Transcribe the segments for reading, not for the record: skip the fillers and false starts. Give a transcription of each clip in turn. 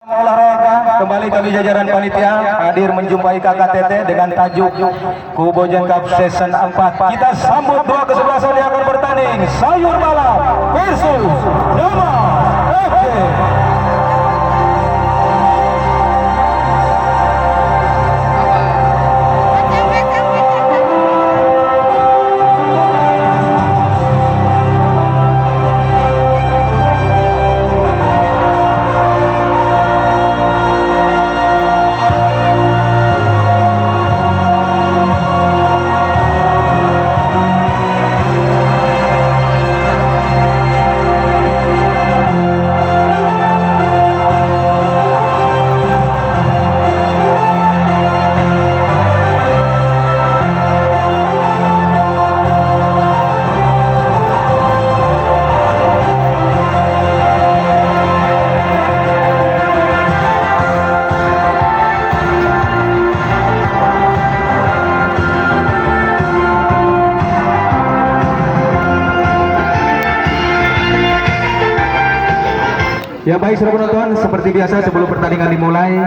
Olahraga kembali kami jajaran panitia hadir menjumpai KKTT dengan tajuk Kubojan Cup Season 4. Kita sambut dua kesebelasan yang akan bertanding, Sayur Balap versus Damas FC. Ya baik saudara penonton, seperti biasa sebelum pertandingan dimulai,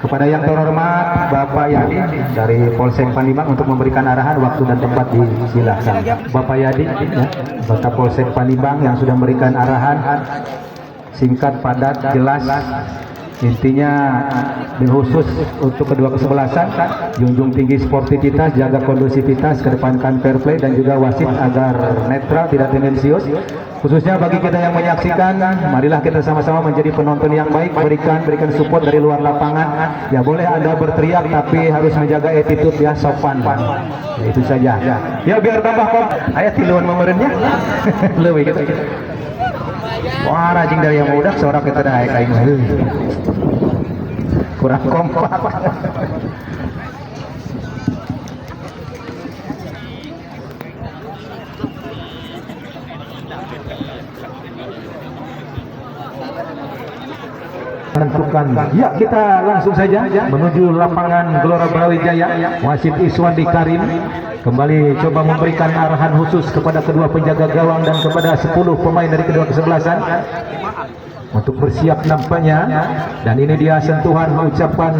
kepada yang terhormat Bapak Yadi dari Polsek Pandimbang untuk memberikan arahan waktu dan tempat disilahkan. Bapak Yadi, ya, Bapak Polsek Pandimbang yang sudah memberikan arahan singkat, padat, jelas. Intinya khusus untuk kedua kesebelasan, junjung tinggi sportivitas, jaga kondusivitas, kedepankan fair play dan juga wasit agar netral, tidak tendensius. Khususnya bagi kita yang menyaksikan, marilah kita sama-sama menjadi penonton yang baik, berikan support dari luar lapangan. Ya boleh Anda berteriak tapi harus menjaga attitude ya, sopan. Ya, itu saja. Ya biar tambah kok. Ayat tiluan memerenya. Lebih gitu. Wah rajin dari yang muda, seorang kita dah kain kurang kompak. Menentukan. Ya kita langsung saja menuju lapangan Gelora Brawijaya. Wasit Iswandi Karim kembali coba memberikan arahan khusus kepada kedua penjaga gawang dan kepada 10 pemain dari kedua kesebelasan untuk bersiap nampaknya. Dan ini dia sentuhan ucapan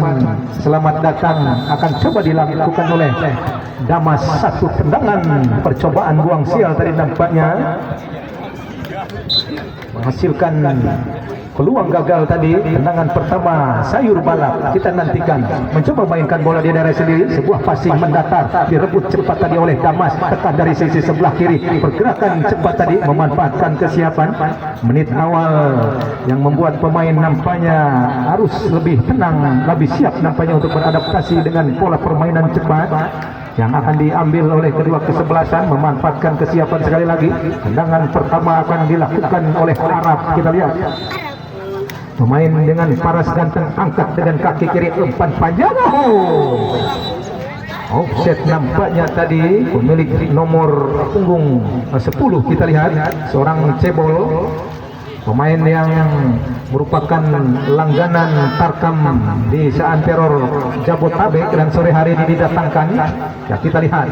selamat datang akan coba dilakukan oleh Damas. Satu tendangan percobaan buang sial tadi nampaknya menghasilkan peluang gagal tadi. Tendangan pertama Sayur Balap, kita nantikan mencoba mainkan bola di daerah sendiri, sebuah passing mendatar direbut cepat tadi oleh Damas, tekan dari sisi sebelah kiri, pergerakan cepat tadi memanfaatkan kesiapan menit awal yang membuat pemain nampaknya harus lebih tenang, lebih siap nampaknya untuk beradaptasi dengan pola permainan cepat yang akan diambil oleh kedua kesebelasan. Memanfaatkan kesiapan sekali lagi. Tendangan pertama akan dilakukan oleh Arab. Kita lihat pemain dengan paras ganteng, angkat dengan kaki kiri, umpan panjang. Offset nampaknya tadi pemilik nomor punggung 10. Kita lihat seorang cebol, pemain yang merupakan langganan Tarkam di seantero Jabotabek dan sore hari ini didatangkan. Ya kita lihat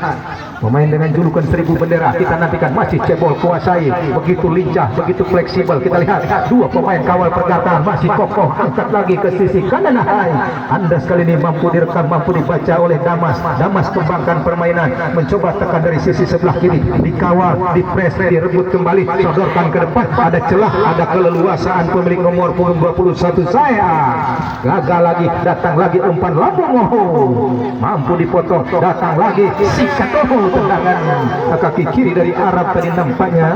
pemain dengan julukan 1000 bendera. Kita nantikan, masih cebol, kuasai, begitu lincah, begitu fleksibel. Kita lihat dua pemain kawal pergerakan masih kokoh, angkat lagi ke sisi kanan. Anda sekali ini mampu direkam, mampu dibaca oleh Damas. Damas kembangkan permainan, mencoba tekan dari sisi sebelah kiri, dikawal, dipres, direbut kembali, sodorkan ke depan. Ada celah, ada keleluasaan pemilik nomor punggung 21. Saya gagal lagi, datang lagi umpan lambung, mampu dipotong, datang lagi sikat, tendangan kaki kiri dari Arab tadi nampaknya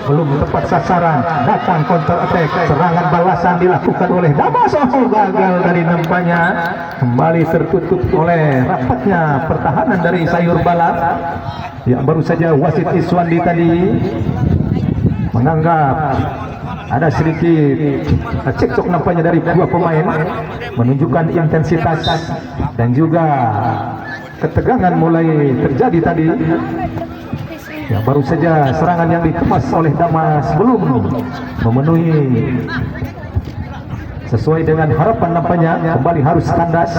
belum tepat sasaran. Datang counter attack, serangan balasan dilakukan oleh Damas. Gagal tadi nampaknya, kembali tertutup oleh rapatnya pertahanan dari Sayur Balap. Ya baru saja wasit Iswandi tadi menganggap ada sedikit cekcok nampaknya dari dua pemain, menunjukkan intensitas dan juga ketegangan mulai terjadi tadi. Ya baru saja serangan yang dikemas oleh Damas belum memenuhi sesuai dengan harapan nampaknya, kembali harus kandas.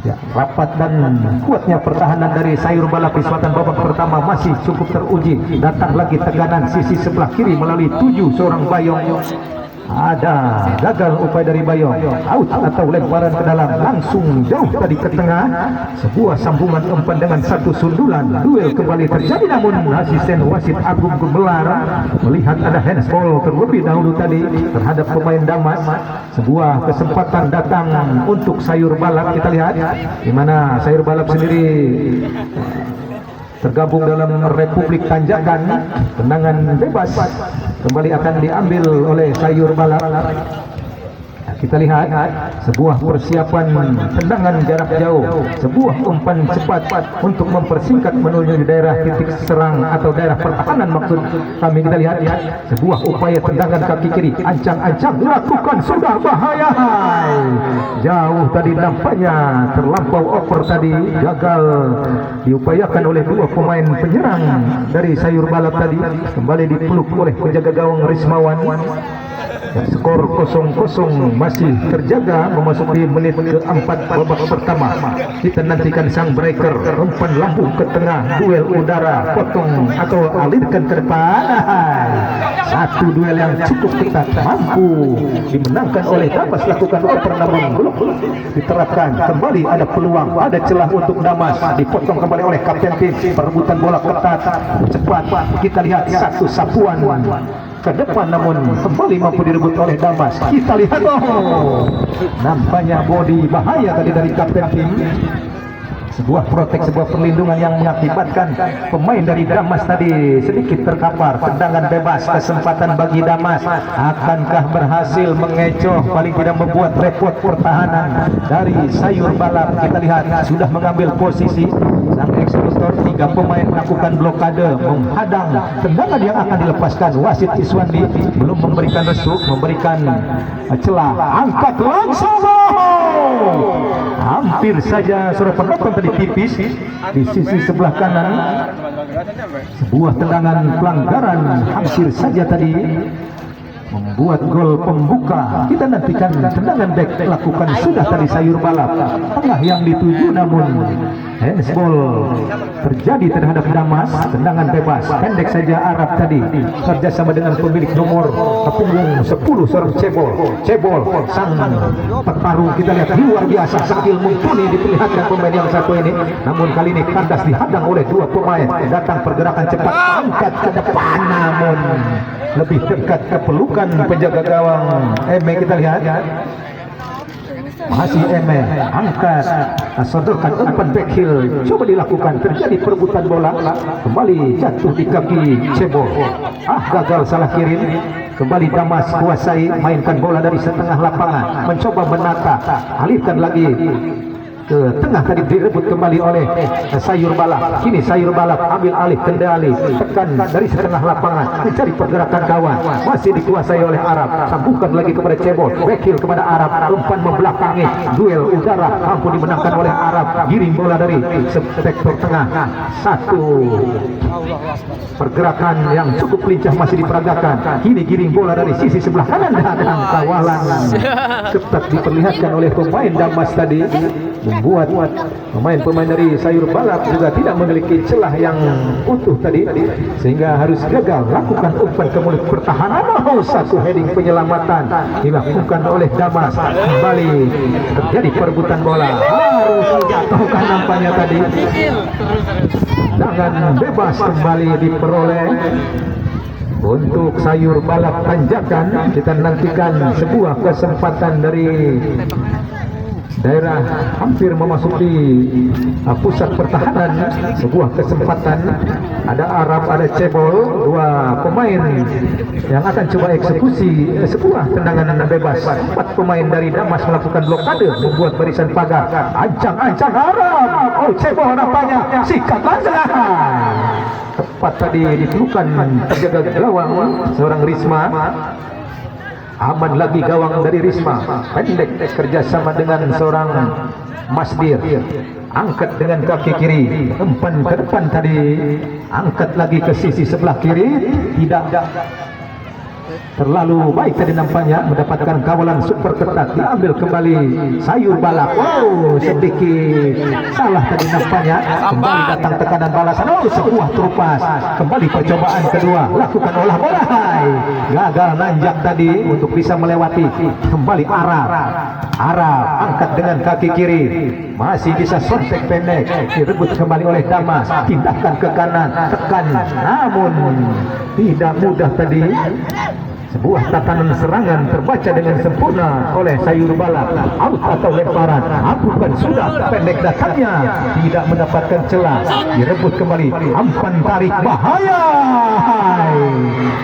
Ya, rapat dan kuatnya pertahanan dari Sayur Balap di selatan babak pertama masih cukup teruji. Datang lagi tekanan sisi sebelah kiri melalui 7 seorang bayong. Ada gagal upaya dari Bayong, out atau lemparan ke dalam, langsung jauh tadi ke tengah. Sebuah sambungan umpan dengan satu sundulan. Duel kembali terjadi, namun asisten wasit Agung Gumelar melihat ada handsball terlebih dahulu tadi terhadap pemain Damas. Sebuah kesempatan datang untuk Sayur Balap. Kita lihat di mana Sayur Balap sendiri tergabung dalam Republik Tanjakan. Tendangan bebas kembali akan diambil oleh Sayur Balap. Kita lihat sebuah persiapan tendangan jarak jauh, sebuah umpan cepat untuk mempersingkat menuju daerah titik serang atau daerah pertahanan maksud kami. Kita lihat sebuah upaya tendangan kaki kiri, ancang-ancang dilakukan, sudah bahaya. Jauh tadi nampaknya terlampau over tadi, gagal diupayakan oleh dua pemain penyerang dari Sayur Balap tadi. Kembali dipeluk oleh penjaga gawang Rismawan. Skor 0-0 masih terjaga memasuki menit keempat babak pertama. Kita nantikan sang breaker, umpan lambung ke tengah, duel udara, potong atau alirkan ke depan. Satu duel yang cukup ketat, mampu dimenangkan oleh Damas. Lakukan oper namun belum diterapkan. Kembali ada peluang, ada celah untuk Damas. Dipotong kembali oleh kapten tim. Perebutan bola ketat, cepat. Kita lihat satu sapuan ke depan, namun kembali mampu direbut oleh Damas. Kita lihat, nampaknya body bahaya tadi dari kapten tim. Sebuah protek, sebuah perlindungan yang mengakibatkan pemain dari Damas tadi sedikit terkapar. Tendangan bebas, kesempatan bagi Damas. Akankah berhasil mengecoh, paling tidak membuat repot pertahanan dari Sayur Balap? Kita lihat sudah mengambil posisi. Sang eksekutor, tiga pemain melakukan blokade menghadang tendangan yang akan dilepaskan. Wasit Iswandi belum memberikan restu, memberikan celah. Angkat langsung, hampir saja surat penonton tadi tipis di sisi sebelah kanan. Sebuah tendangan pelanggaran hampir saja tadi membuat gol pembuka. Kita nantikan tendangan back lakukan sudah tadi Sayur Balap. Tengah yang dituju, namun handsball terjadi terhadap Damas. Tendangan bebas pendek saja Arab tadi kerjasama dengan pemilik nomor punggung 10 seorang Cebol sang petarung. Kita lihat luar biasa, skill mumpuni diperlihatkan pemain yang satu ini, namun kali ini kandas dihadang oleh dua pemain. Datang pergerakan cepat, angkat ke depan, namun lebih dekat ke pelukan penjaga gawang Eme. Kita lihat masih Eme, angkat, sodorkan umpan back heel, coba dilakukan, terjadi perebutan bola, kembali jatuh di kaki Cebol. Gagal, salah kirim. Kembali Damas kuasai, mainkan bola dari setengah lapangan, mencoba menata, alihkan lagi ke tengah, tadi direbut kembali oleh Sayur Balap. Kini Sayur Balap ambil alih kendali, tekan dari setengah lapangan, mencari pergerakan kawan, masih dikuasai oleh Arab. Sambungkan lagi kepada Cebol, bekil kepada Arab, umpan membelakangi, duel udara mampu dimenangkan oleh Arab. Giring bola dari sektor tengah, satu pergerakan yang cukup lincah masih diperagakan. Kini giring bola dari sisi sebelah kanan, dan kawalan ketat diperlihatkan oleh pemain Damas tadi, membuat pemain-pemain dari Sayur Balap juga tidak memiliki celah yang utuh tadi, sehingga harus gagal lakukan umpan ke mulut pertahanan. Satu heading penyelamatan dilakukan oleh Damas. Kembali terjadi perebutan bola, harus jatuhkan nampaknya tadi. Tendangan bebas kembali diperoleh untuk Sayur Balap Tanjakan. Kita nantikan sebuah kesempatan dari daerah hampir memasuki pusat pertahanan. Sebuah kesempatan, ada Arab, ada Cebol, dua pemain yang akan coba eksekusi sebuah tendangan bebas. Empat pemain dari Damas melakukan blokade, membuat barisan pagar. Ancang-ancang Arab, Cebol nampaknya sikat langsung. Tepat tadi ditemukan terjaga gawang seorang Risma. Aman lagi gawang dari Risma, pendek kerjasama dengan seorang Masdir. Angkat dengan kaki kiri, umpan ke depan tadi, angkat lagi ke sisi sebelah kiri, tidak terlalu baik tadi nampaknya, mendapatkan kawalan super ketat. Diambil kembali sayur balak. Wow, sedikit salah tadi nampaknya. Kembali datang tekanan balasan. Oh, sebuah terupas. Kembali percobaan kedua, lakukan olah bola. Gagal nanjak tadi untuk bisa melewati. Kembali Arab angkat dengan kaki kiri, masih bisa sontek pendek, direbut kembali oleh Damas. Tindakan ke kanan, tekan, namun tidak mudah tadi. Sebuah tatanan serangan terbaca dengan sempurna oleh sayur balak. Out atau lemparan, bukan sudah pendek datangnya, tidak mendapatkan celah. Direbut kembali, umpan tarik bahaya.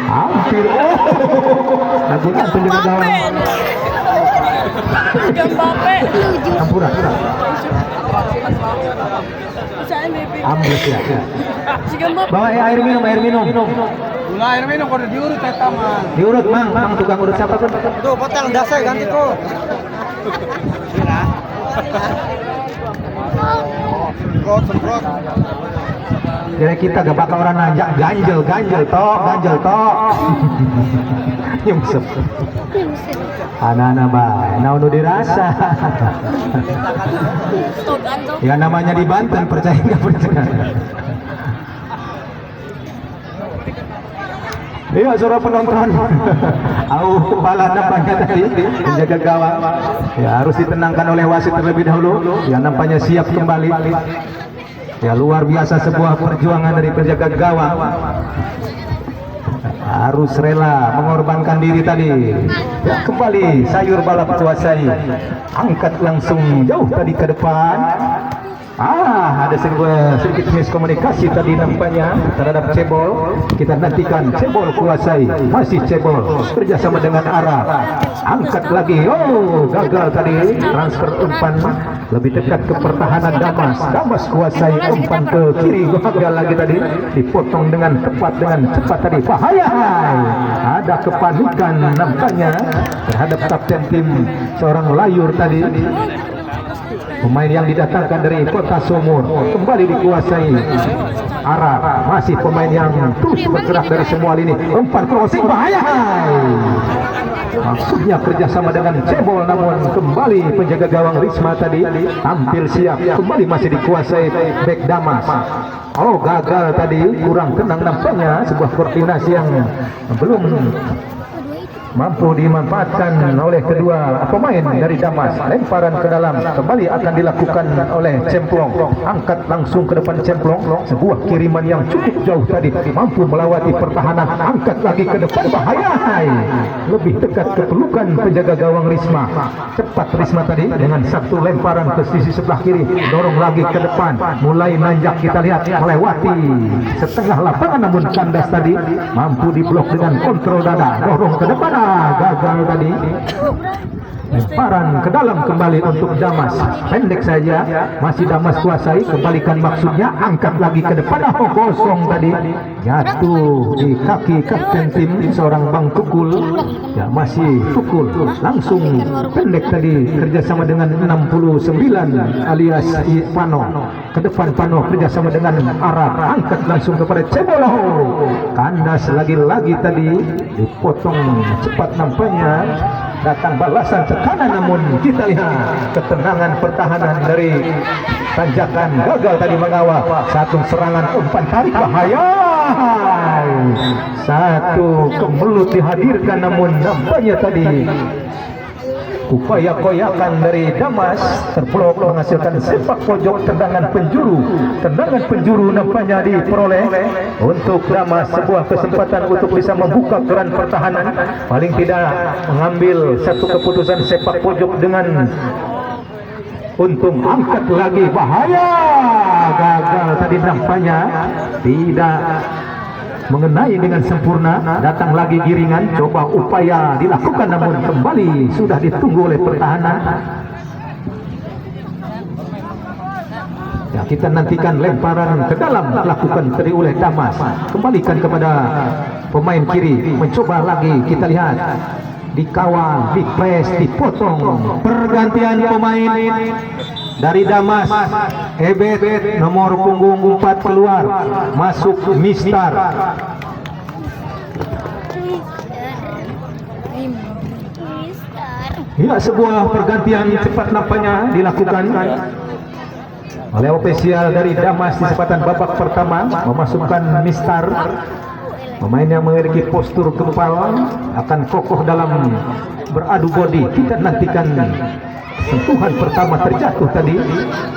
Hampir lagunan penjaga gawang. Ampura. Ambil ya. Bawa air minum. Gula air minum kalau diurut ya taman. Diurut mang tukang urut siapa tuh? Tuh potong dasar ganti kok. Semprot. Jadi kita gak bakal orang nanjak ganjel tok. Nyungsep. Anak-anak baik, naunu dirasa. Ya namanya di Banten, percaya nggak percaya. Iya, suara penonton. Kepala nampaknya tadi menjaga gawang. Ya harus ditenangkan oleh wasit terlebih dahulu. Ya nampaknya siap kembali. Ya luar biasa sebuah perjuangan dari penjaga gawang. Harus rela mengorbankan diri tadi. Ya kembali sayur balap kuasai. Angkat langsung jauh tadi ke depan. Ada sedikit miskomunikasi tadi nampaknya terhadap Cebol. Kita nantikan Cebol kuasai, masih Cebol kerjasama dengan Arab. Angkat lagi, gagal tadi transfer umpan lebih dekat ke pertahanan Damas kuasai umpan ke kiri, gagal lagi tadi, dipotong dengan tepat dengan cepat tadi. Bahaya, ada kepanikan nampaknya terhadap kapten tim seorang layur tadi. Pemain yang didatangkan dari Kota Sumur kembali dikuasai Arab, masih pemain yang terus bergerak dari semua lini. Umpan crossing bahaya. Maksudnya kerjasama dengan Cebol, namun kembali penjaga gawang Risma tadi tampil siap. Kembali masih dikuasai bek Damas. Gagal tadi, kurang tenang nampaknya. Sebuah koordinasi yang belum mampu dimanfaatkan oleh kedua pemain dari Damas. Lemparan ke dalam kembali akan dilakukan oleh Cemplong. Angkat langsung ke depan Cemplong. Sebuah kiriman yang cukup jauh tadi, mampu melewati pertahanan. Angkat lagi ke depan, bahaya. Lebih dekat ke pelukan penjaga gawang Risma. Cepat Risma tadi dengan satu lemparan ke sisi sebelah kiri. Dorong lagi ke depan, mulai nanjak, kita lihat melewati setengah lapangan, namun kandas tadi mampu diblok dengan kontrol dada. Dorong ke depan, gagal tadi. Lemparan ke dalam kembali untuk Damas, pendek saja, masih Damas kuasai. Kembalikan maksudnya, angkat lagi ke depan. Kosong tadi, jatuh di kaki kapten tim seorang Bang Tukul. Ya masih Tukul, langsung pendek tadi kerjasama dengan 69 alias Pano. Ke depan Pano kerjasama dengan Arab. Angkat langsung kepada Cebolo. Kandas lagi-lagi tadi, dipotong cepat nampaknya. Datang balasan tekanan, namun kita lihat ketenangan pertahanan dari tanjakan. Gagal tadi mengawal. Satu serangan umpan tarik bahaya. Satu kemelut dihadirkan, namun nampaknya tadi upaya koyakan dari Damas terblok, menghasilkan sepak pojok. Tendangan penjuru nampaknya diperoleh untuk Damas. Sebuah kesempatan untuk bisa membuka keran pertahanan, paling tidak mengambil satu keputusan sepak pojok dengan untung. Angkat lagi, bahaya. Gagal tadi nampaknya tidak mengenai dengan sempurna. Datang lagi giringan, coba upaya dilakukan, namun kembali sudah ditunggu oleh pertahanan. Ya, kita nantikan lemparan ke dalam lakukan tadi oleh Damas. Kembalikan kepada pemain kiri, mencoba lagi, kita lihat dikawal, dipres, dipotong. Pergantian pemain dari Damas, Ebet nomor punggung 4 keluar, masuk Mistar. Ya, sebuah pergantian cepat nampaknya dilakukan oleh ofisial dari Damas di kesempatan babak pertama, memasukkan Mistar, pemain yang memiliki postur gempal, akan kokoh dalam beradu body. Kita nantikan sentuhan pertama terjatuh tadi,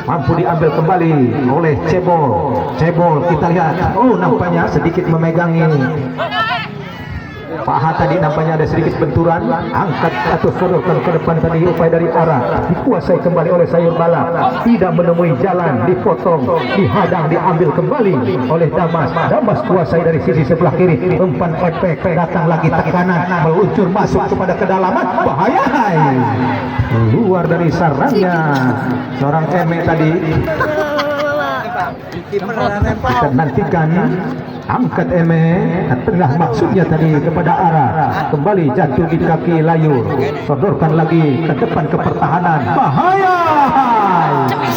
mampu diambil kembali oleh Cebol. Cebol kita lihat, oh nampaknya sedikit memegangi paha tadi, nampaknya ada sedikit benturan, angkat atau sodorkan ke depan tadi, upaya dari arah dikuasai kembali oleh Sayur Bala, tidak menemui jalan, dipotong, dihadang, diambil kembali oleh Damas. Damas kuasai dari sisi sebelah kiri, umpan efek, datang lagi tekanan, meluncur masuk kepada kedalaman, bahaya, keluar dari sarangnya seorang Eme tadi. Kita nantikan angkat Eme tengah, maksudnya tadi kepada arah, kembali jatuh di kaki Layur, sodorkan lagi ke depan ke pertahanan, bahaya,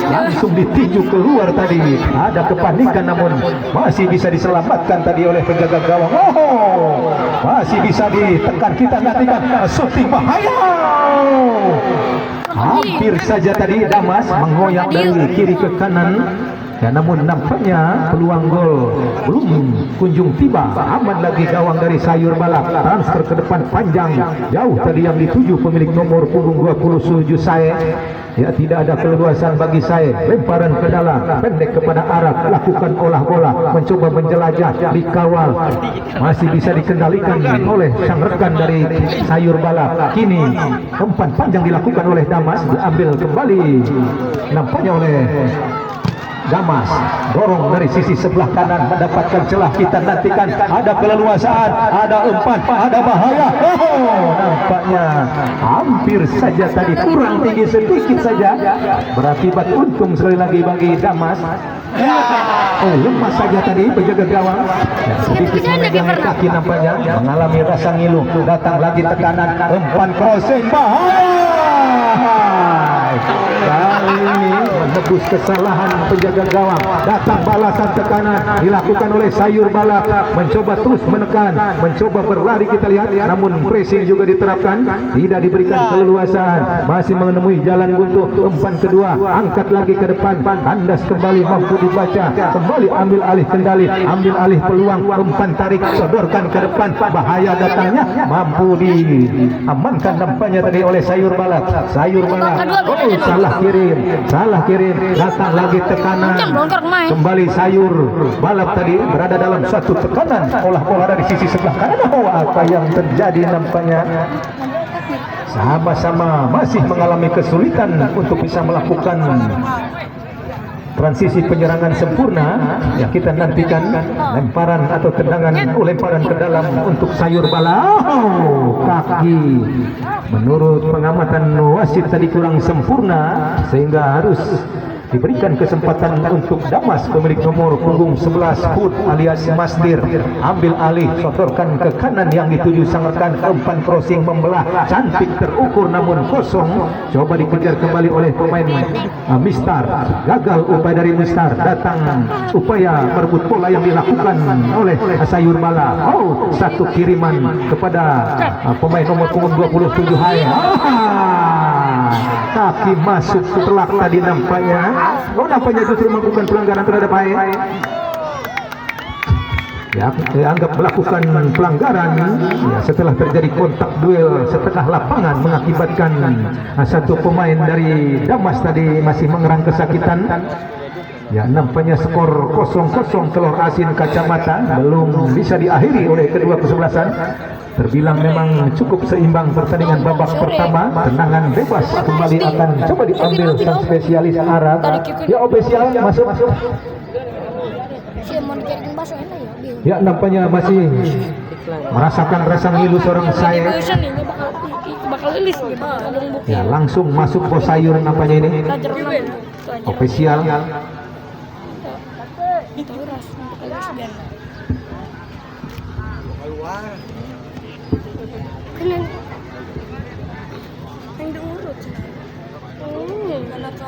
langsung ditinju keluar tadi. Ada kepanikan namun masih bisa diselamatkan tadi oleh penjaga gawang. Oh, masih bisa ditekan. Kita nantikan shooting, bahaya, hampir saja tadi Damas menggoyang dari kiri ke kanan. Ya, namun nampaknya peluang gol belum kunjung tiba. Aman lagi gawang dari Sayur Balap, transfer ke depan panjang jauh tadi yang dituju pemilik nomor punggung 27 Sae. Ya, tidak ada keleluasan bagi Sae, lemparan ke dalam, pendek kepada arah, lakukan olah bola, mencoba menjelajah, dikawal, masih bisa dikendalikan oleh sang rekan dari Sayur Balap. Kini umpan panjang dilakukan oleh Damas, diambil kembali nampaknya oleh Damas, dorong dari sisi sebelah kanan, mendapatkan celah. Kita nantikan ada keleluasaan, ada umpan, ada bahaya. Oh, nampaknya hampir saja tadi, kurang tinggi sedikit saja, berakibat untung sekali lagi bagi Damas. Oh, lemas saja tadi penjaga gawang, sedikit memegangi kaki, nampaknya mengalami rasa ngilu. Datang lagi tekanan, umpan crossing, bahaya. Kali ini menebus kesalahan penjaga gawang, datang balasan tekanan dilakukan oleh Sayur Balap, mencoba terus menekan, mencoba berlari kita lihat, namun pressing juga diterapkan, tidak diberikan keleluasaan, masih menemui jalan buntu. Umpan kedua, angkat lagi ke depan, kandas kembali, mampu dibaca, kembali ambil alih kendali, ambil alih peluang, umpan tarik, sodorkan ke depan, bahaya datangnya, mampu diamankan nampaknya tadi oleh Sayur Balap. Sayur Balap, oh salah kirim, datang lagi tekanan, kembali Sayur Balap tadi berada dalam satu tekanan, olah bola dari sisi sebelah kanan. Oh, apa yang terjadi nampaknya sama-sama masih mengalami kesulitan untuk bisa melakukan transisi penyerangan sempurna. Ya, kita nantikan lemparan atau tendangan, lemparan ke dalam untuk Sayur Bala. Oh, kaki menurut pengamatan wasit tadi kurang sempurna, sehingga harus diberikan kesempatan untuk Damas, pemilik nomor punggung 11 Foot alias Masdir, ambil alih, sodorkan ke kanan yang dituju sang rekan, umpan crossing membelah, cantik terukur namun kosong, coba dikejar kembali oleh pemain Mistar, gagal upaya dari Mistar, datang upaya merebut bola yang dilakukan oleh Sayur Bala. Oh, satu kiriman kepada pemain nomor punggung 27 Haya. Kaki masuk telak tadi nampaknya. Oh, nampaknya justru melakukan pelanggaran terhadap Hae. Ya, dianggap melakukan pelanggaran ya, setelah terjadi kontak duel setengah lapangan mengakibatkan satu pemain dari Damas tadi masih mengerang kesakitan. Ya, nampaknya skor 0-0, telur asin kacamata, belum bisa diakhiri oleh kedua kesebelasan. Terbilang memang cukup seimbang pertandingan babak pertama. Tendangan bebas kembali akan coba diambil sang spesialis Arab. Ya, ofisial masuk. Ya, nampaknya masih merasakan rasa ngilu seorang saya. Ya, langsung masuk bos Sayur nampaknya ini. Ofisial.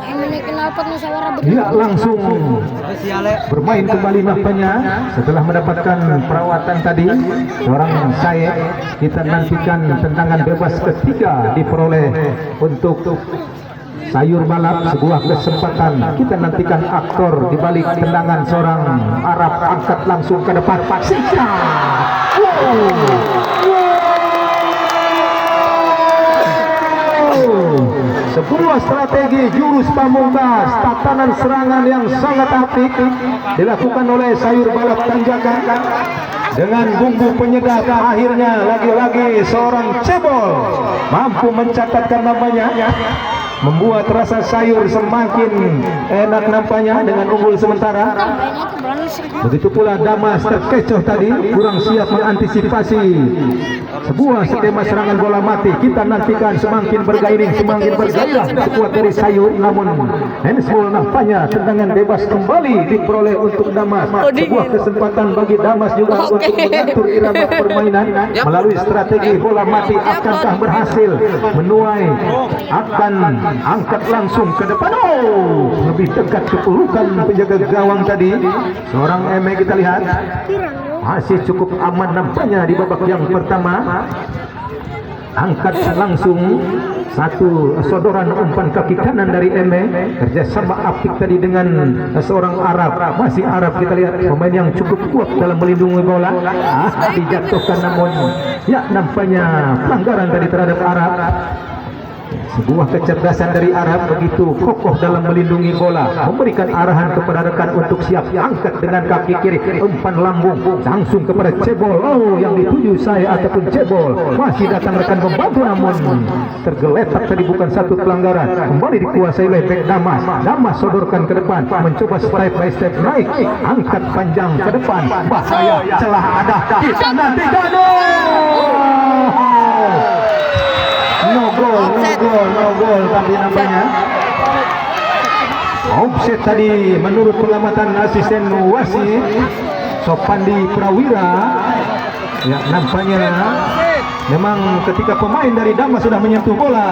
Ini kenapa musyawarah Ya, langsung bermain kembali nampaknya setelah mendapatkan perawatan tadi. Seorang saya kita nantikan tendangan bebas ketiga diperoleh untuk sayur balap, sebuah kesempatan. Kita nantikan aktor di balik tendangan seorang Arab, angkat langsung ke depan. Sisa. Sebuah strategi jurus pamungkas, tatanan serangan yang sangat apik dilakukan oleh sayur balap tanjakan dengan bumbu penyedap. Akhirnya lagi-lagi seorang cebol mampu mencatatkan namanya, membuat rasa sayur semakin enak nampaknya dengan unggul sementara. Begitu pula Damas terkecoh tadi, kurang siap mengantisipasi sebuah skema serangan bola mati. Kita nantikan semakin bergaining, semakin bergairah sekuat dari sayur, namun handsball nampaknya tendangan bebas kembali diperoleh untuk Damas. Sebuah kesempatan bagi Damas juga untuk mengatur irama permainan melalui strategi bola mati. Akankah berhasil menuai? Akan angkat langsung ke depan. Lebih dekat ke pelukan penjaga gawang tadi. Seorang Eme kita lihat masih cukup aman nampaknya di babak yang pertama. Angkat langsung satu sodoran umpan kaki kanan dari Eme. Kerjasama apik tadi dengan seorang Arab. Masih Arab kita lihat, pemain yang cukup kuat dalam melindungi bola. Dijatuhkan namun ya nampaknya pelanggaran tadi terhadap Arab. Sebuah kecerdasan dari Arab, begitu kokoh dalam melindungi bola, memberikan arahan kepada rekan untuk siap angkat dengan kaki kiri, umpan lambung langsung kepada cebol. Yang dituju saya ataupun cebol masih datang rekan membantu, namun tergeletak tadi, bukan satu pelanggaran. Kembali dikuasai oleh bek Damas. Damas sodorkan ke depan, mencoba step by step naik, angkat panjang ke depan. Bahaya, celah ada, kita nantikan. No gol tapi namanya offset tadi menurut pengamatan asisten wasit Sopandi Prawira. Ya, nampaknya memang ketika pemain dari Damas sudah menyentuh bola,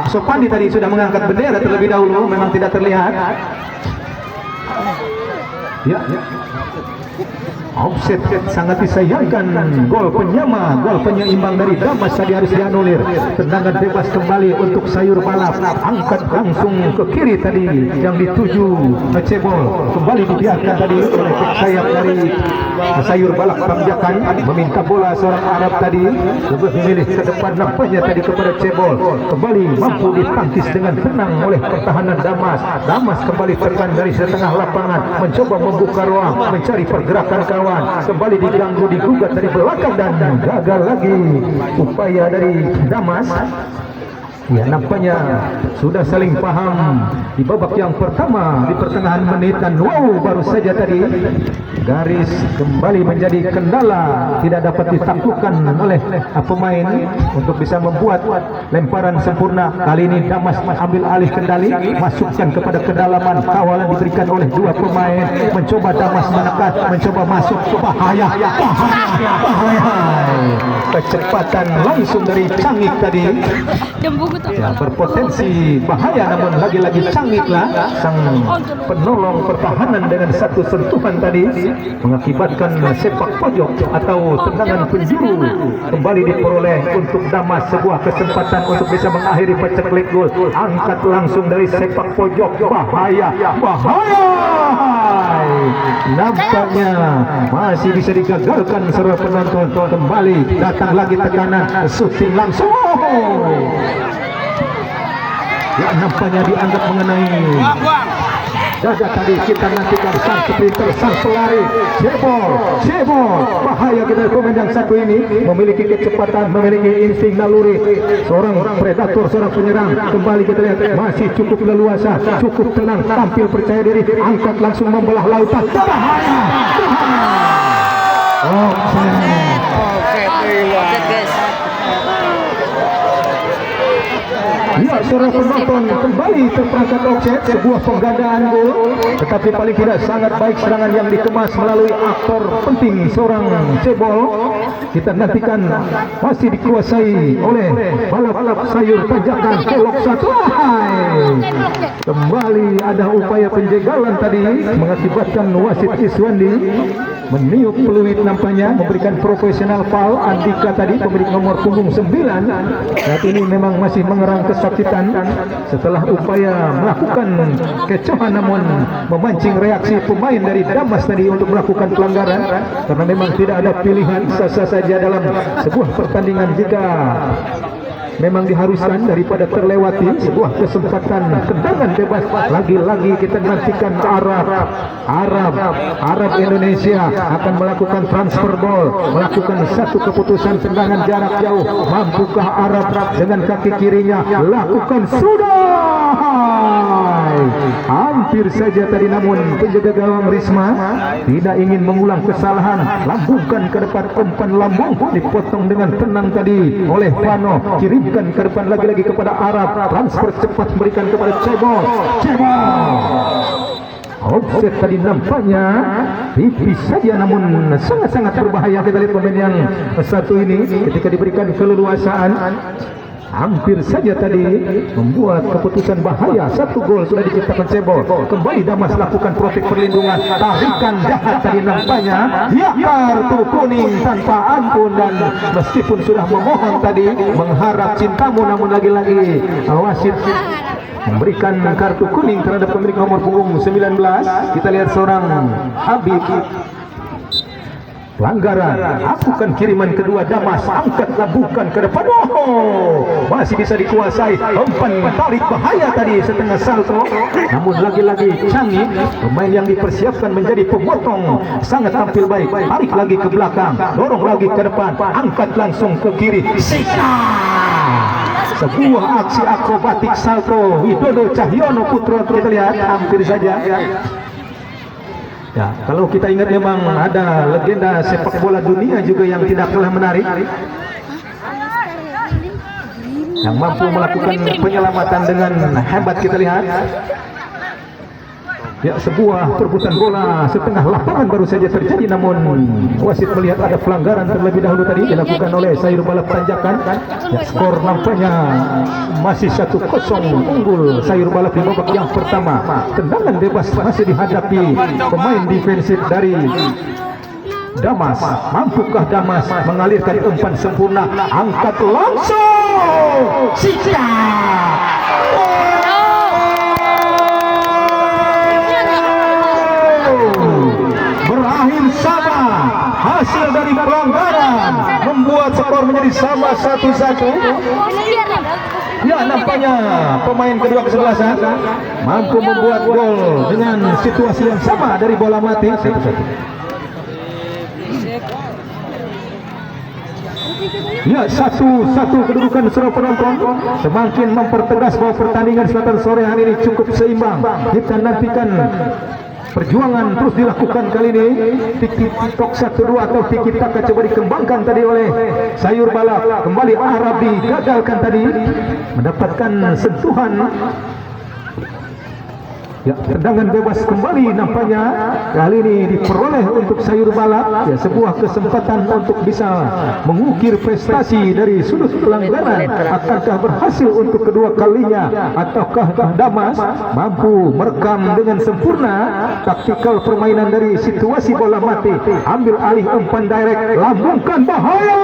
Sopandi tadi sudah mengangkat bendera terlebih dahulu, memang tidak terlihat. Ya. Offset sangat disayangkan. Gol penyama, gol penyeimbang dari Damas tadi harus dianulir. Tendangan bebas kembali untuk sayur balap. Angkat langsung ke kiri tadi yang dituju cebol. Kembali dibiarkan tadi oleh sayap dari sayur balap tanjakan. Meminta bola seorang Arab tadi, lebih memilih ke depan nampaknya tadi kepada cebol. Kembali mampu ditangkis dengan tenang oleh pertahanan Damas. Damas kembali tekan dari setengah lapangan, mencoba membuka ruang, mencari pergerakan kawan. Kembali diganggu, digugat dari belakang dan gagal lagi upaya dari Damas. Ya, nampaknya sudah saling paham di babak yang pertama di pertengahan menitan. Baru saja tadi garis kembali menjadi kendala, tidak dapat ditaklukkan oleh pemain untuk bisa membuat lemparan sempurna. Kali ini Damas ambil alih kendali, masukkan kepada kedalaman. Kawalan diberikan oleh dua pemain, mencoba Damas menekan, mencoba masuk. Bahaya. Kecepatan langsung dari Cangik tadi. Ya, berpotensi bahaya, namun lagi-lagi Cangiklah sang penolong pertahanan dengan satu sentuhan tadi mengakibatkan sepak pojok atau tendangan penjuru kembali diperoleh untuk Damas. Sebuah kesempatan untuk bisa mengakhiri paceklik gol. Angkat langsung dari sepak pojok. Bahaya. Nampaknya masih bisa digagalkan seluruh penonton. Kembali datang lagi tekanan, shooting langsung. Ya, nampaknya dianggap mengenai dada tadi. Kita nantikan sang sprinter, sang pelari cebol. Bahaya kita, pemain yang satu ini memiliki kecepatan, memiliki insting naluri, seorang predator, seorang penyerang. Kembali kita lihat masih cukup leluasa, cukup tenang, tampil percaya diri, angkat langsung membelah lautan. Bahaya. Offset guys. Ya, saudara penonton, kembali terperangkap offset, sebuah penggandaan gol, tetapi paling tidak sangat baik serangan yang dikemas melalui aktor penting seorang cebol. Kita nantikan masih dikuasai oleh balap sayur tanjakan kelok satu. Kembali ada upaya penjegalan tadi mengakibatkan wasit Iswandi meniup peluit nampaknya, memberikan profesional foul. Andika tadi pemilik nomor punggung 9 saat ini memang masih mengerang kesakitan setelah upaya melakukan kecohan, namun memancing reaksi pemain dari Damas tadi untuk melakukan pelanggaran, karena memang tidak ada pilihan, sah-sah saja dalam sebuah pertandingan jika memang diharuskan daripada terlewati sebuah kesempatan tendangan bebas. Lagi-lagi kita nantikan Arab Indonesia akan melakukan transfer ball, melakukan satu keputusan tendangan jarak jauh. Mampukah Arab dengan kaki kirinya lakukan? Sudah hampir saja tadi, namun penjaga gawang Risma tidak ingin mengulang kesalahan, lambungkan ke depan, umpan lambung dipotong dengan tenang tadi oleh Pano, kirimkan ke depan lagi-lagi kepada Arab, transfer cepat berikan kepada Cebol. Offset tadi nampaknya tipis saja, namun sangat-sangat berbahaya. Kita lihat pemain yang satu ini ketika diberikan keleluasaan hampir saja tadi membuat keputusan bahaya. Satu gol sudah diciptakan Cebol. Kembali Damas lakukan protek perlindungan, tarikan jahat tadi nampaknya. Ya, kartu kuning tanpa ampun, dan meskipun sudah memohon tadi mengharap cintamu, namun lagi-lagi wasit memberikan kartu kuning terhadap pemilik nomor punggung 19. Kita lihat seorang Habib, pelanggaran, lakukan kiriman kedua Damas, angkatlah bukan ke depan. Masih bisa dikuasai, umpan tarik bahaya tadi setengah salto, namun lagi-lagi canggih pemain yang dipersiapkan menjadi pemotong, sangat tampil baik. Tarik lagi ke belakang, dorong lagi ke depan, angkat langsung ke kiri. Sebuah aksi akrobatik salto Widodo Cahyono Putra, kita lihat hampir saja. Ya, kalau kita ingat memang ada legenda sepak bola dunia juga yang tidak kalah menarik, yang mampu melakukan penyelamatan dengan hebat. Kita lihat ya, sebuah perebutan bola setengah lapangan baru saja terjadi, namun wasit melihat ada pelanggaran terlebih dahulu tadi dilakukan oleh sayur balap tanjakan. Ya, skor nampaknya masih 1-0 unggul sayur balap di babak yang pertama. Tendangan bebas masih dihadapi pemain defensif dari Damas. Mampukah Damas mengalirkan umpan sempurna, angkat langsung berakhir sama. Hasil dari pelanggaran membuat skor menjadi sama 1-1. Ya, nampaknya pemain kedua kesebelasan mampu membuat gol dengan situasi yang sama dari bola mati 1-1. Ya, 1-1 kedudukan seluruh penonton, semakin mempertegas bahwa pertandingan selatan sore hari ini cukup seimbang. Kita nantikan perjuangan terus dilakukan kali ini. Tiki-tok 1-2 atau tiki-taka coba dikembangkan tadi oleh sayur balap. Kembali Arab digagalkan tadi, mendapatkan sentuhan. Ya, tendangan bebas kembali nampaknya kali ini diperoleh untuk sayur balap. Ya, sebuah kesempatan untuk bisa mengukir prestasi dari sudut pelanggaran. Akankah berhasil untuk kedua kalinya, ataukah Damas mampu merekam dengan sempurna taktikal permainan dari situasi bola mati? Ambil alih umpan direct, lambungkan, bahaya.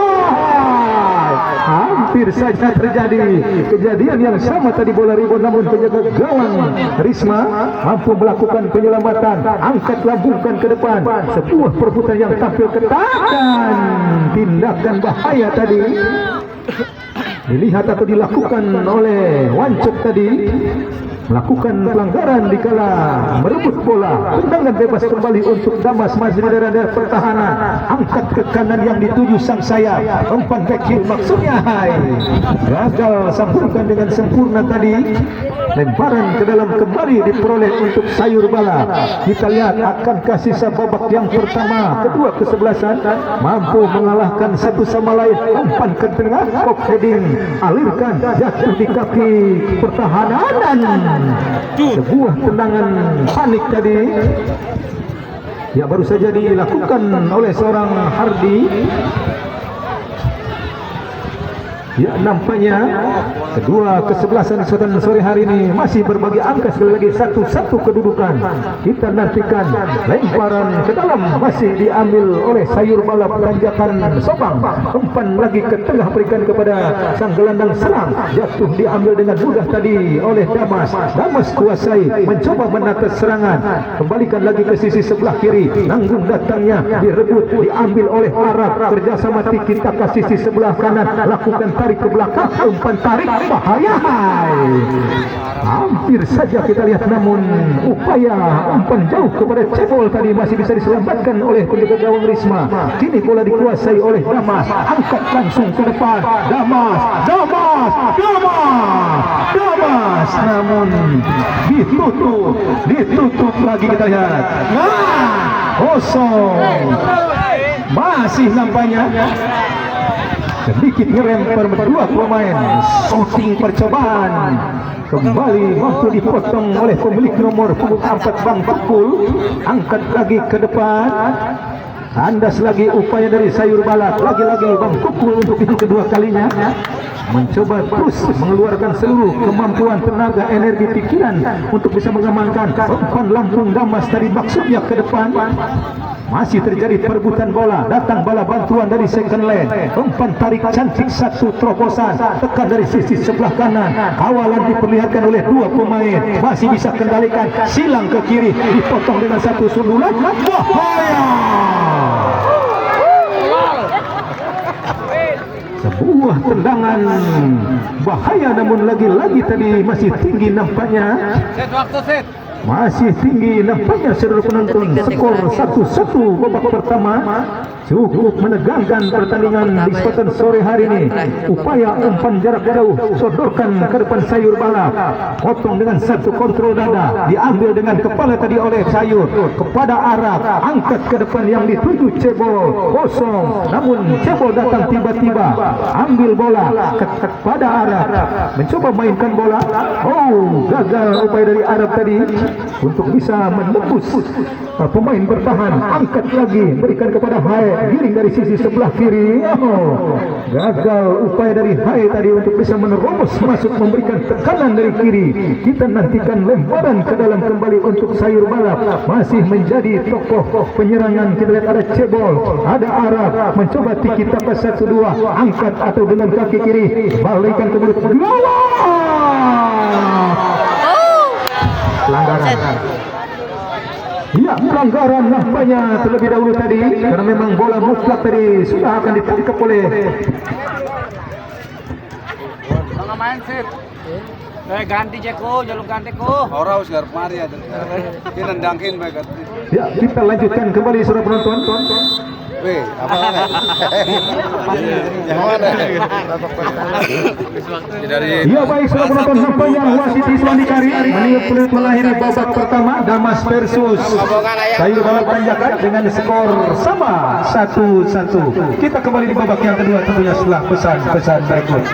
Hampir saja terjadi kejadian yang sama tadi, bola rebound, namun penjaga gawang Risma mampu melakukan penyelamatan, angkat lambungkan ke depan. Sebuah perebutan yang tampil ketat dan tindakan bahaya tadi dilihat atau dilakukan oleh Wancuk tadi, melakukan pelanggaran dikala merebut bola. Tendangan bebas kembali untuk Damas, masih di daerah pertahanan, angkat ke kanan yang dituju sang sayap, umpan back heel maksudnya. Gagal sambungkan dengan sempurna tadi lemparan ke dalam kembali diperoleh untuk sayur bala. Kita lihat akankah sisa babak yang pertama kedua kesebelasan mampu mengalahkan satu sama lain. Umpan ke tengah, kok heading, alirkan, jatuh di kaki pertahanan dan sebuah tendangan panik tadi ya baru saja dilakukan oleh seorang Hardi. Ya, nampaknya kedua kesebelasan sore hari ini masih berbagi angka sekali lagi 1-1 kedudukan. Kita nantikan lemparan ke dalam masih diambil oleh sayur bala tanjakan Sobang. Umpan lagi ke tengah berikan kepada sang gelandang serang, jatuh diambil dengan mudah tadi oleh Damas. Damas kuasai mencoba menata serangan, kembalikan lagi ke sisi sebelah kiri, nanggung datangnya direbut diambil oleh Arab, kerjasama Tiki Taka sisi sebelah kanan, lakukan tarik ke belakang, umpan tarik bahaya. Hampir saja kita lihat, namun upaya umpan jauh kepada cebol tadi masih bisa diselamatkan oleh penjaga gawang Risma. Kini bola dikuasai oleh Damas, angkat langsung ke depan. Damas, namun ditutup lagi kita lihat. Kosong. Masih nampaknya sedikit ngerem berdua pemain. Shooting percobaan kembali mampu dipotong oleh pemilik nomor punggung 4 Bang Pakul. Angkat lagi ke depan, kandas lagi upaya dari sayur balak. Lagi-lagi Bang Pakul untuk yang kedua kalinya mencoba terus mengeluarkan seluruh kemampuan, tenaga, energi, pikiran untuk bisa mengamankan umpan Lampung Damas tadi. Maksudnya ke depan masih terjadi perebutan bola, datang bola bantuan dari second line, umpan tarik cantik satu terobosan, tekan dari sisi sebelah kanan, kawalan diperlihatkan oleh dua pemain, masih bisa kendalikan, silang ke kiri, dipotong dengan satu sundulan, bahaya. Sebuah tendangan bahaya, namun lagi-lagi tadi masih tinggi nampaknya. Masih tinggi nampaknya saudara penonton. Skor 1-1 babak pertama cukup menegangkan pertandingan di kesempatan sore hari ini. Upaya umpan jarak jauh, sodorkan ke depan sayur balak, potong dengan satu kontrol dada, diambil dengan kepala tadi oleh sayur kepada Arab, angkat ke depan yang dituju cebol, kosong, namun cebol datang tiba-tiba, ambil bola kepada Arab, mencoba mainkan bola. Gagal upaya dari Arab tadi untuk bisa menembus pemain bertahan. Angkat lagi, berikan kepada Hai, giring dari sisi sebelah kiri. Gagal upaya dari Hai tadi untuk bisa menerobos masuk, memberikan tekanan dari kiri. Kita nantikan lemparan ke dalam kembali untuk sayur balap. Masih menjadi tokoh penyerangan. Kita lihat ada cebol, ada Arab, mencoba Tiki Taka 1-2, angkat atau dengan kaki kiri, balikan ke mulut pelanggaran. Ya, pelanggaran nampaknya terlebih dahulu tadi, karena memang bola mutlak tadi sudah akan ditangkap oleh main sip. Ganti Jeko, jalur ganti ko. Ora wis garep mari aja. Ki nendangkin bae ganti. Ya, kita lanjutkan kembali saudara penonton. Apa mana? Yang mana? Ya baik saudara penonton, nampaknya wasit Islam Dikari meniup melahiri babak pertama Damas versus sayur balap tanjakan dengan skor sama 1-1. Kita kembali di babak yang kedua tentunya setelah pesan-pesan berikut.